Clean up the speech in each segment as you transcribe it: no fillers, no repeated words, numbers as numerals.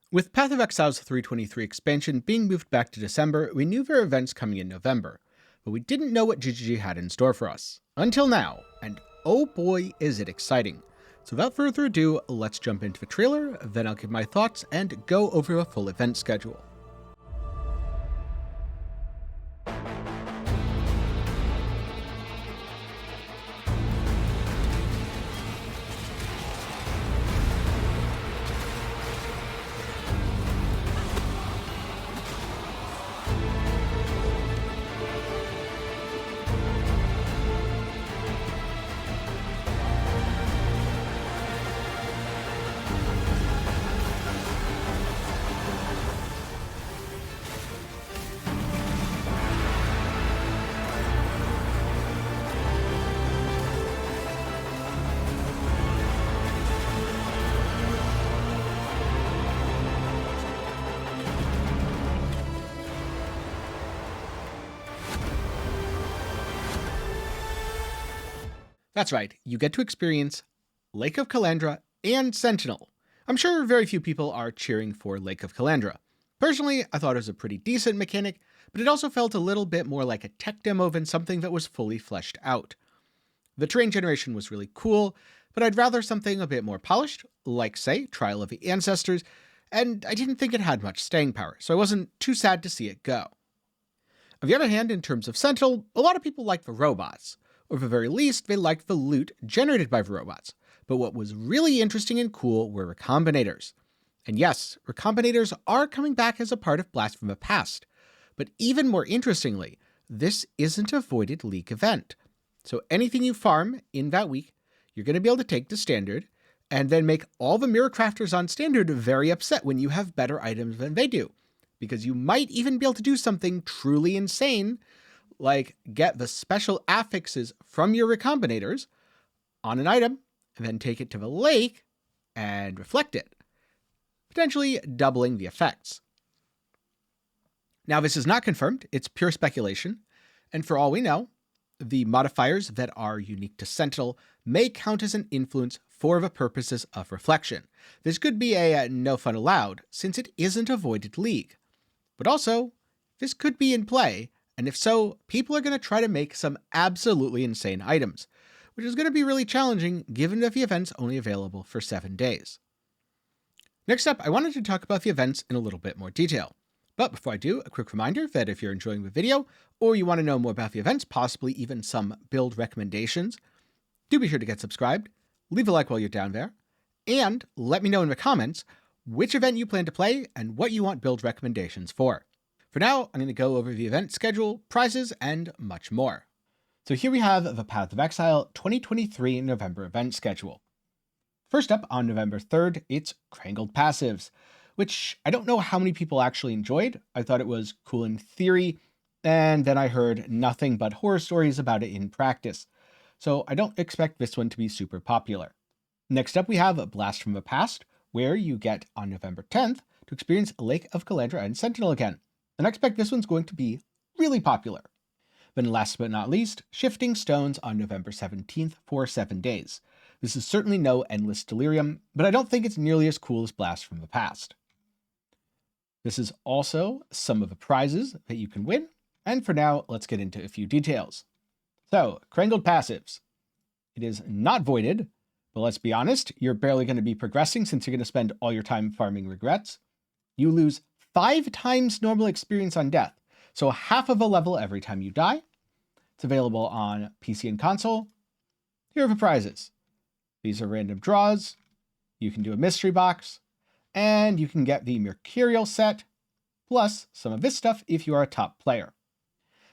With Path of Exile's 323 expansion being moved back to December, we knew there were events coming in November, but we didn't know what GGG had in store for us. Until now, and oh boy is it exciting. So without further ado, let's jump into the trailer, then I'll give my thoughts and go over a full event schedule. That's right, you get to experience Lake of Kalandra and Sentinel. I'm sure very few people are cheering for Lake of Kalandra. Personally, I thought it was a pretty decent mechanic, but it also felt a little bit more like a tech demo than something that was fully fleshed out. The terrain generation was really cool, but I'd rather something a bit more polished, like, say, Trial of the Ancestors, and I didn't think it had much staying power, so I wasn't too sad to see it go. On the other hand, in terms of Sentinel, a lot of people like the robots, or at the very least, they liked the loot generated by the robots. But what was really interesting and cool were recombinators. And yes, recombinators are coming back as a part of Blast from the Past. But even more interestingly, this isn't a Voided League event. So anything you farm in that week, you're going to be able to take to Standard, and then make all the mirror crafters on Standard very upset when you have better items than they do. Because you might even be able to do something truly insane, like get the special affixes from your recombinators on an item, and then take it to the lake and reflect it, potentially doubling the effects. Now, this is not confirmed, it's pure speculation, and for all we know, the modifiers that are unique to Sentinel may count as an influence for the purposes of reflection. This could be a no fun allowed, since it isn't a Voided League. But also, this could be in play, and if so, people are going to try to make some absolutely insane items, which is going to be really challenging given that the event's only available for 7 days. Next up, I wanted to talk about the events in a little bit more detail. But before I do, a quick reminder that if you're enjoying the video, or you want to know more about the events, possibly even some build recommendations, do be sure to get subscribed, leave a like while you're down there, and let me know in the comments which event you plan to play and what you want build recommendations for. For now, I'm going to go over the event schedule, prizes, and much more. So here we have the Path of Exile 2023 November event schedule. First up, on November 3rd, it's Krangled Passives, which I don't know how many people actually enjoyed. I thought it was cool in theory, and then I heard nothing but horror stories about it in practice. So I don't expect this one to be super popular. Next up, we have Blast from the Past, where you get, on November 10th, to experience Lake of Kalandra and Sentinel again. And I expect this one's going to be really popular. Then last but not least, Shifting Stones on November 17th for 7 days. This is certainly no Endless Delirium, but I don't think it's nearly as cool as Blast from the Past. This is also some of the prizes that you can win, and for now, let's get into a few details. So, Krangled Passives. It is not voided, but let's be honest, you're barely going to be progressing since you're going to spend all your time farming regrets. You lose 5 times normal experience on death, so half of a level every time you die. It's available on PC and console. Here are the prizes. These are random draws. You can do a mystery box, and you can get the Mercurial set, plus some of this stuff if you are a top player.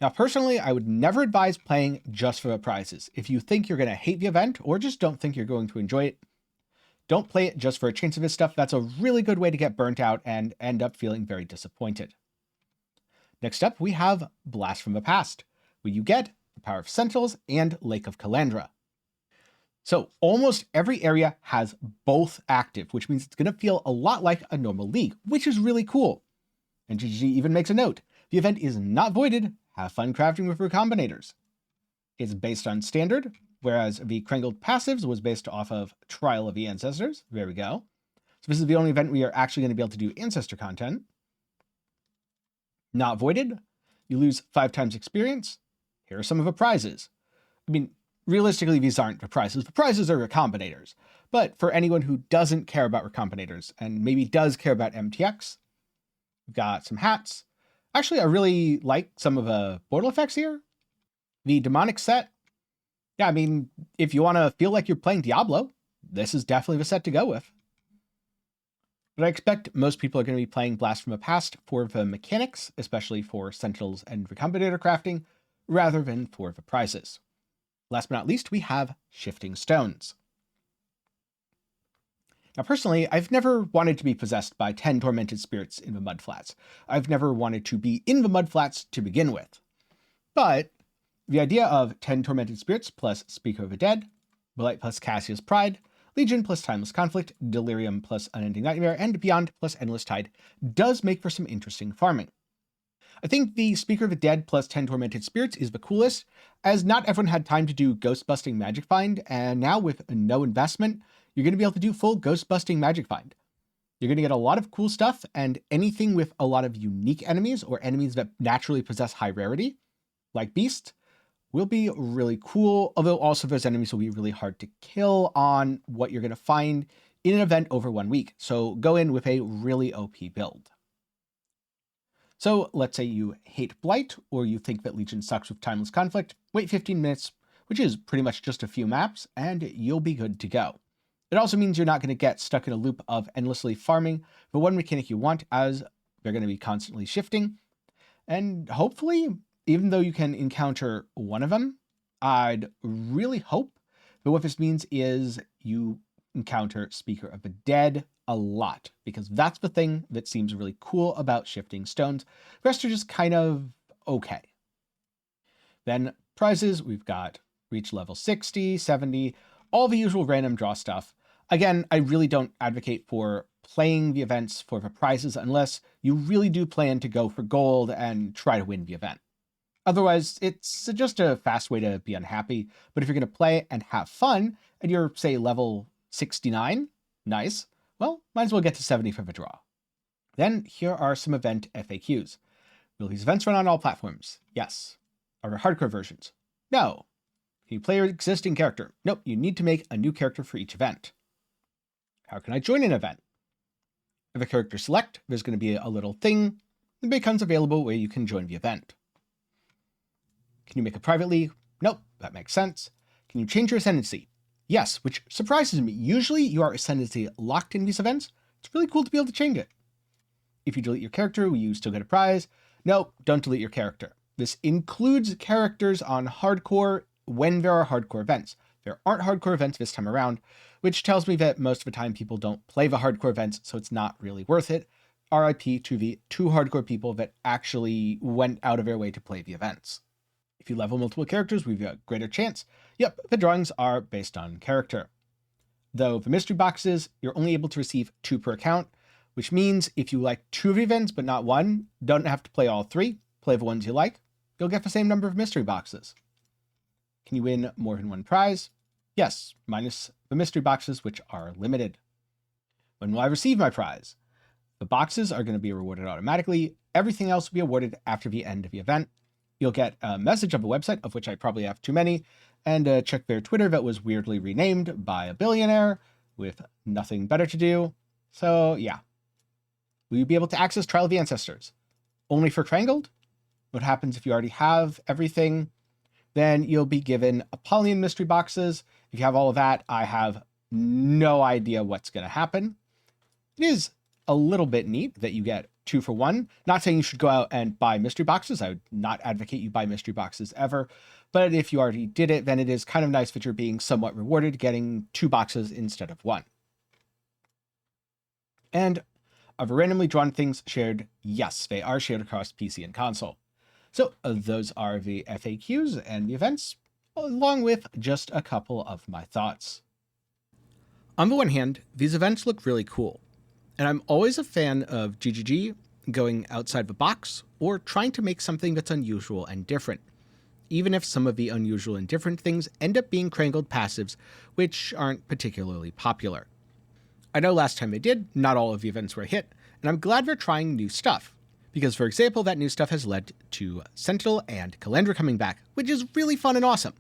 Now, personally, I would never advise playing just for the prizes. If you think you're going to hate the event, or just don't think you're going to enjoy it, don't play it just for a chance of this stuff. That's a really good way to get burnt out and end up feeling very disappointed. Next up, we have Blast from the Past, where you get the Power of Sentinels and Lake of Kalandra. So almost every area has both active, which means it's going to feel a lot like a normal league, which is really cool. And GGG even makes a note. The event is not voided. Have fun crafting with recombinators. It's based on Standard, whereas the Krangled Passives was based off of Trial of the Ancestors. There we go. this is the only event we are actually going to be able to do ancestor content. Not voided. You lose 5 times experience. Here are some of the prizes. I mean, realistically, these aren't the prizes. The prizes are recombinators. But for anyone who doesn't care about recombinators and maybe does care about MTX, we've got some hats. Actually, I really like some of the portal effects here. The demonic set. Yeah, I mean, if you want to feel like you're playing Diablo, this is definitely the set to go with. But I expect most people are going to be playing Blast from the Past for the mechanics, especially for Sentinels and Recombinator crafting, rather than for the prizes. Last but not least, we have Shifting Stones. Now, personally, I've never wanted to be possessed by 10 tormented spirits in the Mudflats. I've never wanted to be in the Mudflats to begin with. But the idea of 10 tormented spirits plus Speaker of the Dead, Blight plus Cassia's Pride, Legion plus Timeless Conflict, Delirium plus Unending Nightmare, and Beyond plus Endless Tide does make for some interesting farming. I think the Speaker of the Dead plus 10 Tormented Spirits is the coolest, as not everyone had time to do Ghost-busting Magic Find, and now with no investment, you're going to be able to do full Ghost-busting Magic Find. You're going to get a lot of cool stuff, and anything with a lot of unique enemies, or enemies that naturally possess high rarity, like Beast, will be really cool, although also those enemies will be really hard to kill on what you're going to find in an event over 1 week. So go in with a really OP build. So let's say you hate Blight, or you think that Legion sucks with Timeless Conflict, wait 15 minutes, which is pretty much just a few maps, and you'll be good to go. It also means you're not going to get stuck in a loop of endlessly farming the one mechanic you want, as they're going to be constantly shifting. And hopefully, even though you can encounter one of them, I'd really hope that what this means is you encounter Speaker of the Dead a lot, because that's the thing that seems really cool about Shifting Stones. The rest are just kind of okay. Then prizes, we've got reach level 60, 70, all the usual random draw stuff. Again, I really don't advocate for playing the events for the prizes unless you really do plan to go for gold and try to win the event. Otherwise, it's just a fast way to be unhappy. But if you're going to play and have fun, and you're, say, level 69, nice, well, might as well get to 70 for the draw. Then here are some event FAQs. Will these events run on all platforms? Yes. Are there hardcore versions? No. Can you play your existing character? Nope, you need to make a new character for each event. How can I join an event? If a character select, there's going to be a little thing that becomes available where you can join the event. Can you make a private league? Nope, that makes sense. Can you change your ascendancy? Yes, which surprises me. Usually you are ascendancy locked in these events. It's really cool to be able to change it. If you delete your character, will you still get a prize? Nope, don't delete your character. This includes characters on hardcore when there are hardcore events. There aren't hardcore events this time around, which tells me that most of the time people don't play the hardcore events, so it's not really worth it. RIP to the 2 hardcore people that actually went out of their way to play the events. If you level multiple characters, we've got a greater chance. Yep, the drawings are based on character. Though the mystery boxes, you're only able to receive 2 per account, which means if you like 2 of the events but not 1, don't have to play all 3, play the ones you like, you'll get the same number of mystery boxes. Can you win more than 1 prize? Yes, minus the mystery boxes, which are limited. When will I receive my prize? The boxes are going to be rewarded automatically. Everything else will be awarded after the end of the event. You'll get a message of a website, of which I probably have too many, and check their Twitter that was weirdly renamed by a billionaire with nothing better to do. So yeah. Will you be able to access Trial of the Ancestors? Only for Krangled? What happens if you already have everything? Then you'll be given Apollyon mystery boxes. If you have all of that, I have no idea what's going to happen. It is a little bit neat that you get 2 for 1. Not saying you should go out and buy mystery boxes. I would not advocate you buy mystery boxes ever. But if you already did it, then it is kind of nice that you're being somewhat rewarded getting 2 boxes instead of 1. And are the randomly drawn things shared? Yes, they are shared across PC and console. So those are the FAQs and the events, along with just a couple of my thoughts. On the one hand, these events look really cool. And I'm always a fan of GGG going outside the box or trying to make something that's unusual and different, even if some of the unusual and different things end up being Krangled passives, which aren't particularly popular. I know last time they did, not all of the events were a hit, and I'm glad they're trying new stuff. Because, for example, that new stuff has led to Sentinel and Kalandra coming back, which is really fun and awesome.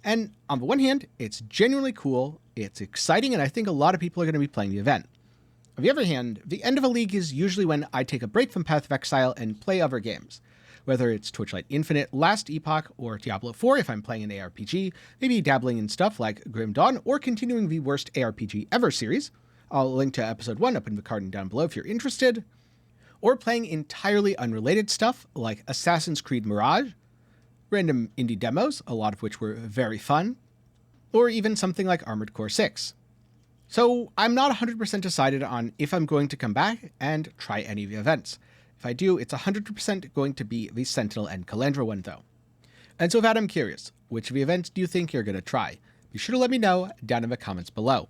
And on the one hand, it's genuinely cool, it's exciting, and I think a lot of people are going to be playing the event. On the other hand, the end of a league is usually when I take a break from Path of Exile and play other games. Whether it's Torchlight Infinite, Last Epoch, or Diablo 4 if I'm playing an ARPG, maybe dabbling in stuff like Grim Dawn, or continuing the worst ARPG ever series. I'll link to episode 1 up in the card and down below if you're interested. Or playing entirely unrelated stuff like Assassin's Creed Mirage, random indie demos, a lot of which were very fun, or even something like Armored Core 6. So I'm not 100% decided on if I'm going to come back and try any of the events. If I do, it's 100% going to be the Sentinel and Kalandra one though. And so with that, I'm curious, which of the events do you think you're going to try? Be sure to let me know down in the comments below.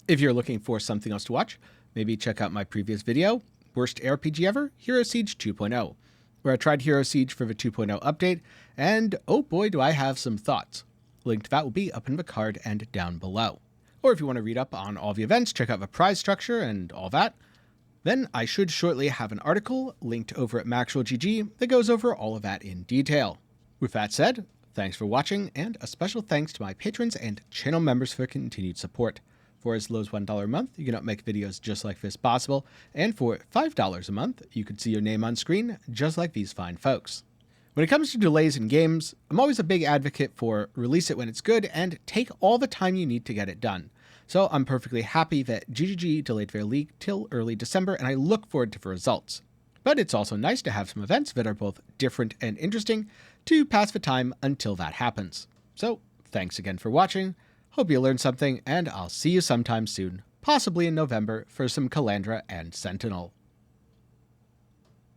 If you're looking for something else to watch, maybe check out my previous video, Worst ARPG Ever, Hero Siege 2.0, where I tried Hero Siege for the 2.0 update, and oh boy do I have some thoughts. Link to that will be up in the card and down below. Or if you want to read up on all the events, check out the prize structure and all that, then I should shortly have an article linked over at Maxwell GG that goes over all of that in detail. With that said, thanks for watching, and a special thanks to my patrons and channel members for continued support. For as low as $1 a month, you can help make videos just like this possible, and for $5 a month, you can see your name on screen just like these fine folks. When it comes to delays in games, I'm always a big advocate for release it when it's good and take all the time you need to get it done. So I'm perfectly happy that GGG delayed their league till early December, and I look forward to the results. But it's also nice to have some events that are both different and interesting to pass the time until that happens. So thanks again for watching, hope you learned something, and I'll see you sometime soon, possibly in November, for some Kalandra and Sentinel.